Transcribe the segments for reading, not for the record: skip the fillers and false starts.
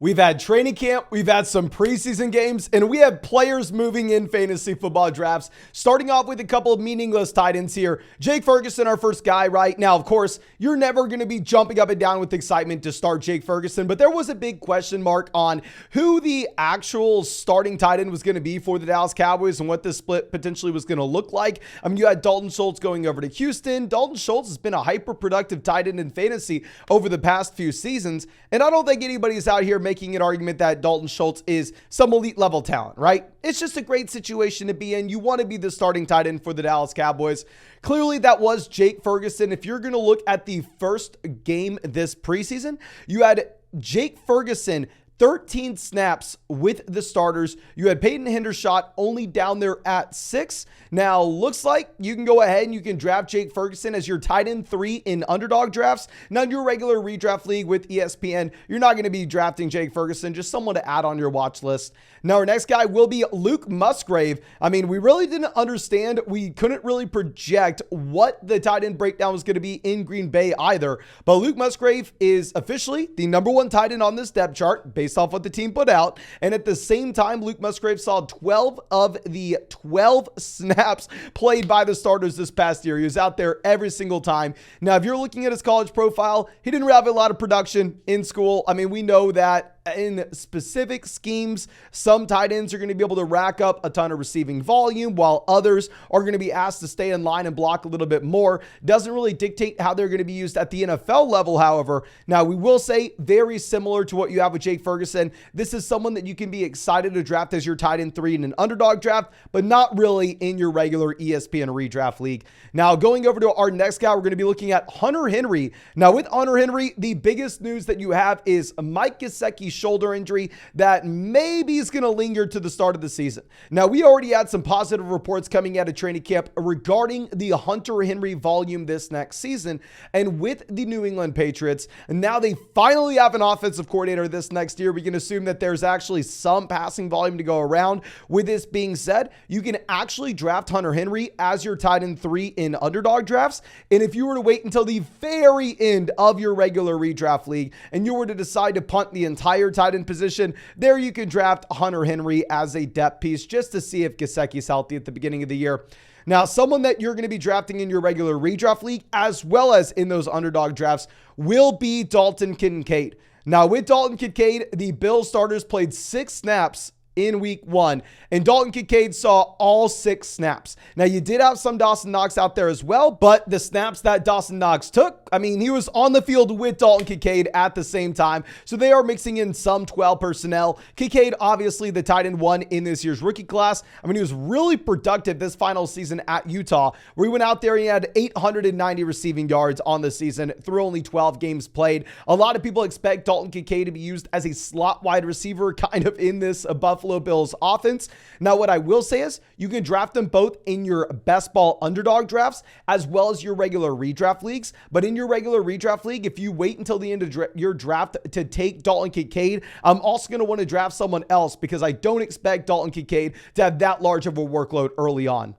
We've had training camp, we've had some preseason games, and we have players moving in fantasy football drafts. Starting off with a couple of meaningless tight ends here. Jake Ferguson, our first guy right now. Of course, you're never going to be jumping up and down with excitement to start Jake Ferguson, but there was a big question mark on who the actual starting tight end was going to be for the Dallas Cowboys and what this split potentially was going to look like. I mean, you had Dalton Schultz going over to Houston. Dalton Schultz has been a hyper-productive tight end in fantasy over the past few seasons, and I don't think anybody's out here making an argument that Dalton Schultz is some elite level talent, right? It's just a great situation to be in. You want to be the starting tight end for the Dallas Cowboys. Clearly, that was Jake Ferguson. If you're going to look at the first game this preseason, you had Jake Ferguson 13 snaps with the starters. You had Peyton Hendershot only down there at 6. Now, looks like you can go ahead and you can draft Jake Ferguson as your tight end 3 in underdog drafts. Now, in your regular redraft league with ESPN, you're not going to be drafting Jake Ferguson, just someone to add on your watch list. Now, our next guy will be Luke Musgrave. I mean, we really didn't understand. We couldn't really project what the tight end breakdown was going to be in Green Bay either. But Luke Musgrave is officially the number 1 tight end on this depth chart based off what the team put out. And at the same time, Luke Musgrave saw 12 of the 12 snaps played by the starters this past year. He was out there every single time. Now, if you're looking at his college profile, he didn't have a lot of production in school. I mean, we know that in specific schemes, some tight ends are going to be able to rack up a ton of receiving volume, while others are going to be asked to stay in line and block a little bit more. Doesn't really dictate how they're going to be used at the NFL level, however. Now, we will say very similar to what you have with Jake Ferguson. This is someone that you can be excited to draft as your tight end 3 in an underdog draft, but not really in your regular ESPN redraft league. Now, going over to our next guy, we're going to be looking at Hunter Henry. Now, with Hunter Henry, the biggest news that you have is Mike Gesicki's shoulder injury that maybe is going to linger to the start of the season. Now, we already had some positive reports coming out of training camp regarding the Hunter Henry volume this next season. And with the New England Patriots, and now they finally have an offensive coordinator this next year, we can assume that there's actually some passing volume to go around. With this being said, you can actually draft Hunter Henry as your tight end 3 in underdog drafts. And if you were to wait until the very end of your regular redraft league and you were to decide to punt the entire tight end position, there you can draft Hunter Henry as a depth piece just to see if Gesicki's healthy at the beginning of the year. Now, someone that you're going to be drafting in your regular redraft league as well as in those underdog drafts will be Dalton Kincaid. Now, with Dalton Kincaid, the Bills starters played 6 snaps in week 1, and Dalton Kincaid saw all 6 snaps. Now, you did have some Dawson Knox out there as well, but the snaps that Dawson Knox took, I mean, he was on the field with Dalton Kincaid at the same time, so they are mixing in some 12 personnel. Kincaid, obviously the tight end 1 in this year's rookie class. I mean, he was really productive this final season at Utah, where he went out there and he had 890 receiving yards on the season through only 12 games played. A lot of people expect Dalton Kincaid to be used as a slot wide receiver kind of in this Buffalo Bills offense. Now, what I will say is you can draft them both in your best ball underdog drafts as well as your regular redraft leagues. But in your regular redraft league, if you wait until the end of your draft to take Dalton Kincaid, I'm also going to want to draft someone else because I don't expect Dalton Kincaid to have that large of a workload early on.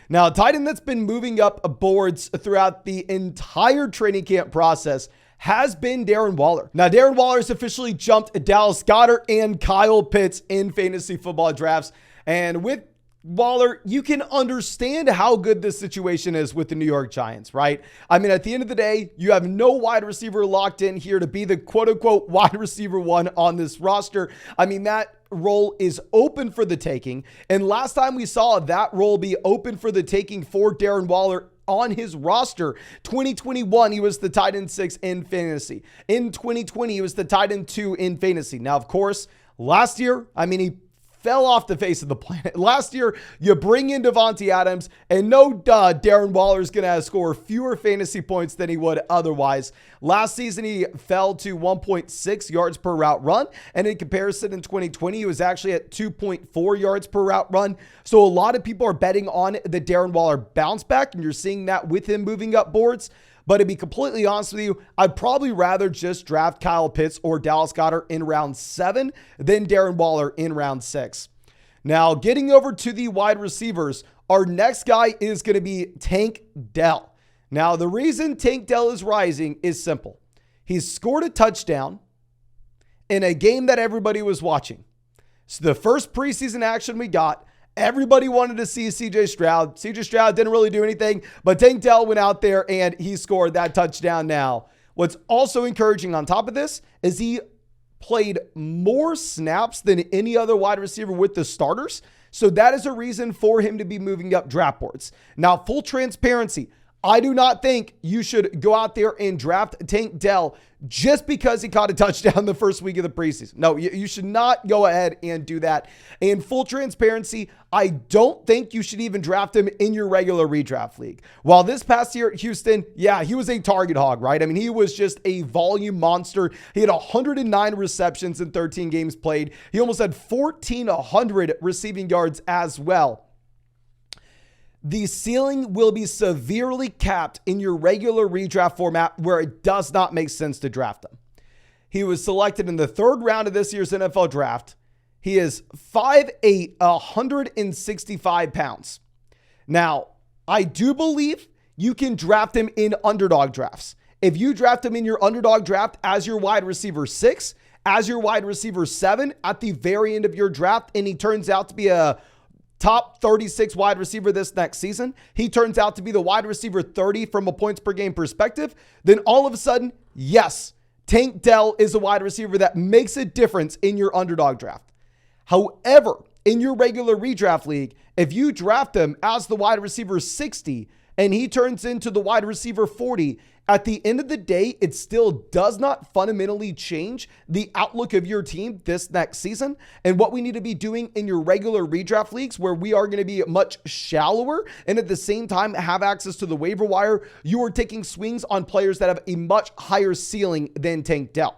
Now, a tight end that's been moving up boards throughout the entire training camp process has been Darren Waller. Now, Darren Waller has officially jumped Dallas Goedert and Kyle Pitts in fantasy football drafts. And with Waller, you can understand how good this situation is with the New York Giants, right? I mean, at the end of the day, you have no wide receiver locked in here to be the quote-unquote wide receiver 1 on this roster. I mean, that role is open for the taking. And last time we saw that role be open for the taking for Darren Waller on his roster, 2021, he was the tight end 6 in fantasy. In 2020, he was the tight end 2 in fantasy. Now, of course, last year, I mean, he fell off the face of the planet. Last year, you bring in Devontae Adams, and no duh, Darren Waller is going to score fewer fantasy points than he would otherwise. Last season, he fell to 1.6 yards per route run, and in comparison, in 2020, he was actually at 2.4 yards per route run. So a lot of people are betting on the Darren Waller bounce back, and you're seeing that with him moving up boards. But to be completely honest with you, I'd probably rather just draft Kyle Pitts or Dallas Goedert in round 7 than Darren Waller in round 6. Now, getting over to the wide receivers, our next guy is going to be Tank Dell. Now, the reason Tank Dell is rising is simple. He's scored a touchdown in a game that everybody was watching. So the first preseason action we got, everybody wanted to see CJ Stroud. CJ Stroud didn't really do anything, but Tank Dell went out there and he scored that touchdown. Now, what's also encouraging on top of this is he played more snaps than any other wide receiver with the starters. So that is a reason for him to be moving up draft boards. Now, full transparency, I do not think you should go out there and draft Tank Dell just because he caught a touchdown the first week of the preseason. No, you should not go ahead and do that. And full transparency, I don't think you should even draft him in your regular redraft league. While this past year at Houston, yeah, he was a target hog, right? I mean, he was just a volume monster. He had 109 receptions in 13 games played. He almost had 1,400 receiving yards as well. The ceiling will be severely capped in your regular redraft format where it does not make sense to draft him. He was selected in the third round of this year's NFL draft. He is 5'8", 165 pounds. Now, I do believe you can draft him in underdog drafts. If you draft him in your underdog draft as your wide receiver 6, as your wide receiver 7 at the very end of your draft, and he turns out to be a top 36 wide receiver this next season, he turns out to be the wide receiver 30 from a points per game perspective, then all of a sudden, yes, Tank Dell is a wide receiver that makes a difference in your underdog draft. However, in your regular redraft league, if you draft him as the wide receiver 60 and he turns into the wide receiver 40, at the end of the day, it still does not fundamentally change the outlook of your team this next season. And what we need to be doing in your regular redraft leagues, where we are going to be much shallower and at the same time have access to the waiver wire, you are taking swings on players that have a much higher ceiling than Tank Dell.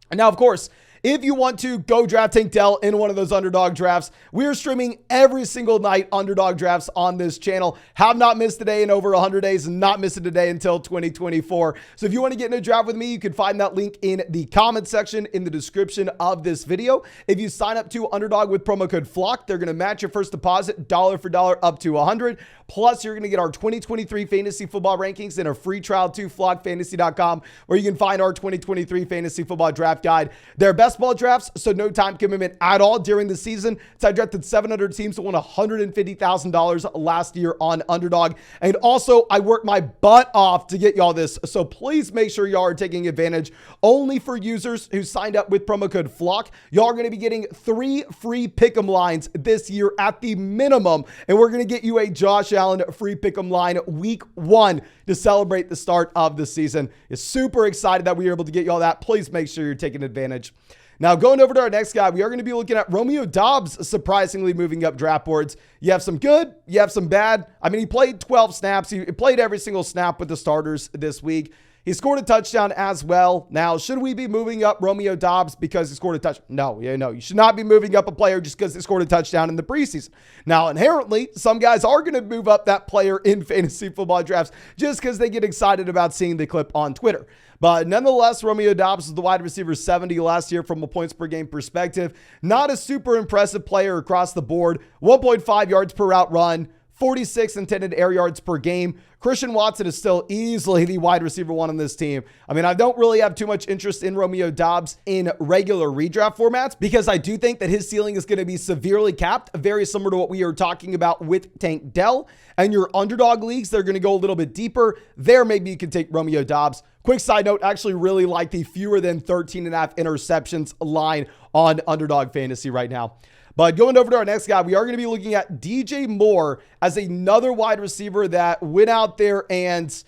And now, of course, if you want to go draft Tank Dell in one of those underdog drafts, we are streaming every single night underdog drafts on this channel. Have not missed a day in over 100 days and not miss it today until 2024. So if you want to get in a draft with me, you can find that link in the comment section in the description of this video. If you sign up to Underdog with promo code FLOCK, they're going to match your first deposit dollar for dollar up to $100. Plus, you're going to get our 2023 fantasy football rankings and a free trial to flockfantasy.com, where you can find our 2023 fantasy football draft guide. They're best ball drafts, so no time commitment at all during the season. So I drafted 700 teams to win $150,000 last year on Underdog. And also, I worked my butt off to get y'all this. So please make sure y'all are taking advantage. Only for users who signed up with promo code FLOCK, y'all are going to be getting 3 free pick'em lines this year at the minimum. And we're going to get you a Josh Allen free pick'em line week 1 to celebrate the start of the season. Is super excited that we were able to get y'all that. Please make sure you're taking advantage. Now, going over to our next guy, we are going to be looking at Romeo Dobbs surprisingly moving up draft boards. You have some good, you have some bad. I mean, he played 12 snaps. He played every single snap with the starters this week. He scored a touchdown as well. Now, should we be moving up Romeo Dobbs because he scored a touchdown? No, you should not be moving up a player just because he scored a touchdown in the preseason. Now, inherently, some guys are going to move up that player in fantasy football drafts just because they get excited about seeing the clip on Twitter. But nonetheless, Romeo Dobbs was the wide receiver 70 last year from a points per game perspective. Not a super impressive player across the board. 1.5 yards per route run, 46 intended air yards per game. Christian Watson is still easily the wide receiver 1 on this team. I mean, I don't really have too much interest in Romeo Dobbs in regular redraft formats because I do think that his ceiling is going to be severely capped, very similar to what we are talking about with Tank Dell. And your underdog leagues, they're going to go a little bit deeper. There, maybe you can take Romeo Dobbs. Quick side note, I actually really like the fewer than 13.5 interceptions line on Underdog Fantasy right now. But going over to our next guy, we are going to be looking at DJ Moore as another wide receiver that went out there and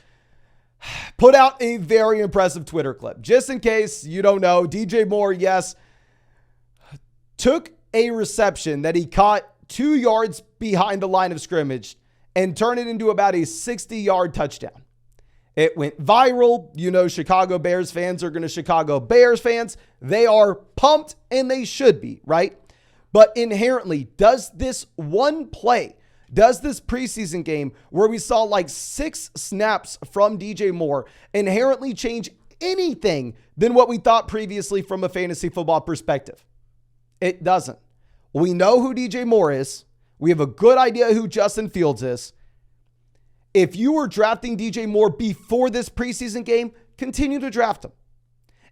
put out a very impressive Twitter clip. Just in case you don't know, DJ Moore, yes, took a reception that he caught 2 yards behind the line of scrimmage and turned it into about a 60-yard touchdown. It went viral. You know, Chicago Bears fans are going to Chicago Bears fans. They are pumped, and they should be, right? But inherently, does this one play, does this preseason game where we saw like 6 snaps from DJ Moore inherently change anything than what we thought previously from a fantasy football perspective? It doesn't. We know who DJ Moore is. We have a good idea who Justin Fields is. If you were drafting DJ Moore before this preseason game, continue to draft him.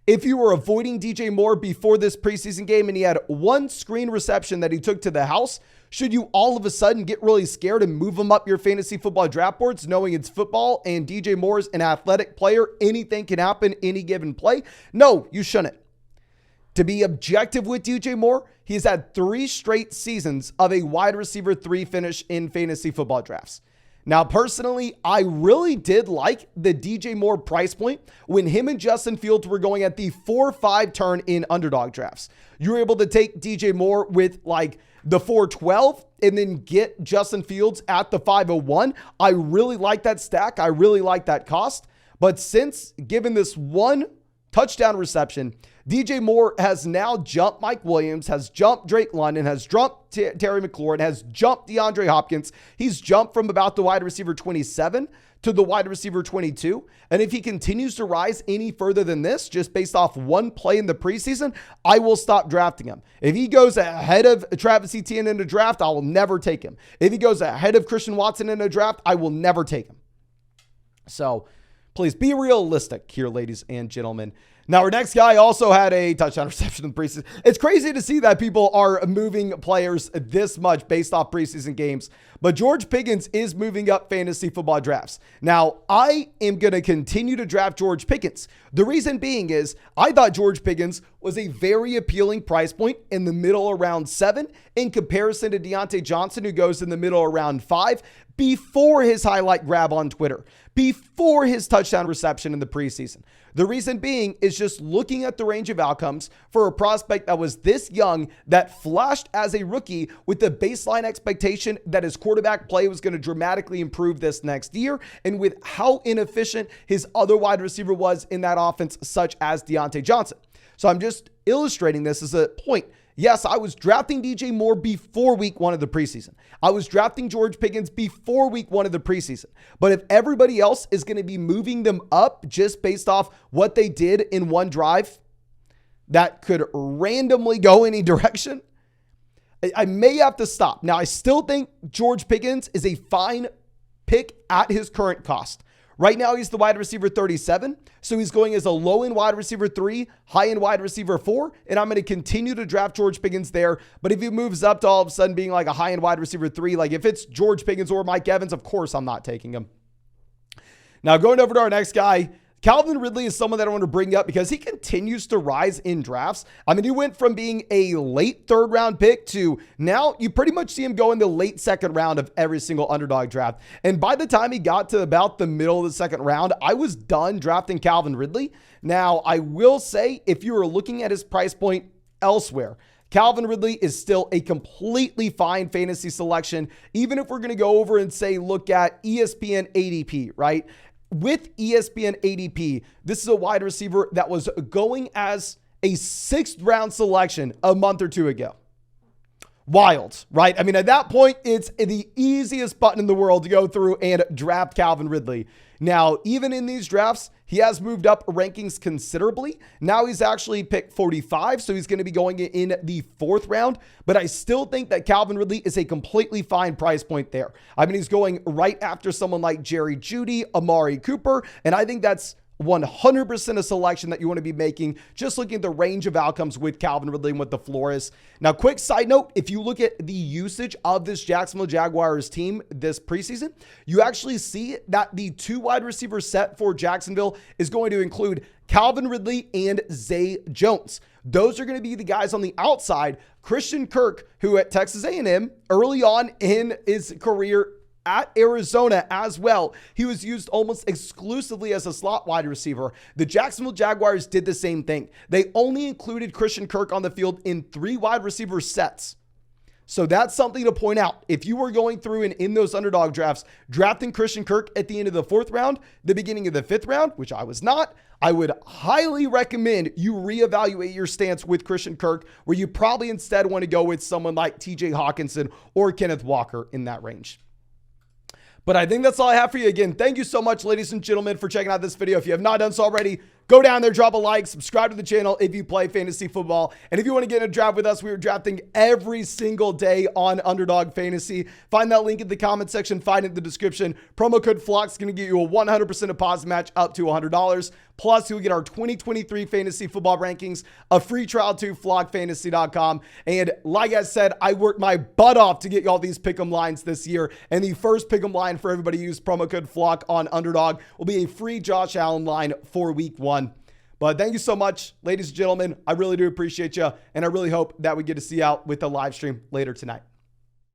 If you were avoiding DJ Moore before this preseason game and he had one screen reception that he took to the house, should you all of a sudden get really scared and move him up your fantasy football draft boards knowing it's football and DJ Moore's an athletic player? Anything can happen any given play? No, you shouldn't. To be objective with DJ Moore, he's had 3 straight seasons of a wide receiver 3 finish in fantasy football drafts. Now, personally, I really did like the DJ Moore price point when him and Justin Fields were going at the 4-5 turn in underdog drafts. You were able to take DJ Moore with like the 412 and then get Justin Fields at the 501. I really like that stack. I really like that cost. But since given this one touchdown reception, DJ Moore has now jumped Mike Williams, has jumped Drake London, has jumped Terry McLaurin, has jumped DeAndre Hopkins. He's jumped from about the wide receiver 27 to the wide receiver 22. And if he continues to rise any further than this, just based off one play in the preseason, I will stop drafting him. If he goes ahead of Travis Etienne in a draft, I will never take him. If he goes ahead of Christian Watson in a draft, I will never take him. So please be realistic here, ladies and gentlemen. Now, our next guy also had a touchdown reception in the preseason. It's crazy to see that people are moving players this much based off preseason games, but George Pickens is moving up fantasy football drafts. Now, I am going to continue to draft George Pickens. The reason being is I thought George Pickens was a very appealing price point in the middle of round 7 in comparison to Deontay Johnson, who goes in the middle of round 5 before his highlight grab on Twitter, before his touchdown reception in the preseason. The reason being is just looking at the range of outcomes for a prospect that was this young, that flashed as a rookie with the baseline expectation that his quarterback play was going to dramatically improve this next year, and with how inefficient his other wide receiver was in that offense, such as Deontay Johnson. So I'm just illustrating this as a point. Yes, I was drafting DJ Moore before week 1 of the preseason. I was drafting George Pickens before week 1 of the preseason. But if everybody else is going to be moving them up just based off what they did in one drive that could randomly go any direction, I may have to stop. Now, I still think George Pickens is a fine pick at his current cost. Right now, he's the wide receiver 37. So he's going as a low-end wide receiver 3, high-end wide receiver 4. And I'm going to continue to draft George Pickens there. But if he moves up to all of a sudden being like a high-end wide receiver 3, like if it's George Pickens or Mike Evans, of course I'm not taking him. Now, going over to our next guy, Calvin Ridley is someone that I want to bring up because he continues to rise in drafts. I mean, he went from being a late 3rd round pick to now you pretty much see him go in the late 2nd round of every single underdog draft. And by the time he got to about the middle of the 2nd round, I was done drafting Calvin Ridley. Now, I will say, if you were looking at his price point elsewhere, Calvin Ridley is still a completely fine fantasy selection. Even if we're going to go over and say, look at ESPN ADP, right? With ESPN ADP, this is a wide receiver that was going as a 6th round selection a month or 2 ago. Wild, right? I mean, at that point, it's the easiest button in the world to go through and draft Calvin Ridley. Now, even in these drafts, he has moved up rankings considerably. Now he's actually picked 45, so he's going to be going in the 4th round. But I still think that Calvin Ridley is a completely fine price point there. I mean, he's going right after someone like Jerry Jeudy, Amari Cooper, and I think that's 100% a selection that you want to be making, just looking at the range of outcomes with Calvin Ridley and what the floor is. Now, quick side note, if you look at the usage of this Jacksonville Jaguars team this preseason, you actually see that the 2 wide receiver set for Jacksonville is going to include Calvin Ridley and Zay Jones. Those are going to be the guys on the outside. Christian Kirk, who at Texas A&M early on in his career at Arizona as well, he was used almost exclusively as a slot wide receiver. The Jacksonville Jaguars did the same thing. They only included Christian Kirk on the field in 3 wide receiver sets. So that's something to point out. If you were going through and in those underdog drafts, drafting Christian Kirk at the end of the 4th round, the beginning of the 5th round, which I was not, I would highly recommend you reevaluate your stance with Christian Kirk, where you probably instead want to go with someone like TJ Hawkinson or Kenneth Walker in that range. But I think that's all I have for you. Again, thank you so much, ladies and gentlemen, for checking out this video. If you have not done so already, go down there, drop a like, subscribe to the channel if you play fantasy football. And if you want to get in a draft with us, we are drafting every single day on Underdog Fantasy. Find that link in the comment section, find it in the description. Promo code FLOCK is going to get you a 100% deposit match up to $100. Plus, you'll get our 2023 fantasy football rankings, a free trial to flockfantasy.com. And like I said, I worked my butt off to get y'all these pick'em lines this year. And the first pick'em line for everybody who use promo code FLOCK on Underdog will be a free Josh Allen line for week 1. But thank you so much, ladies and gentlemen. I really do appreciate you. And I really hope that we get to see you out with the live stream later tonight.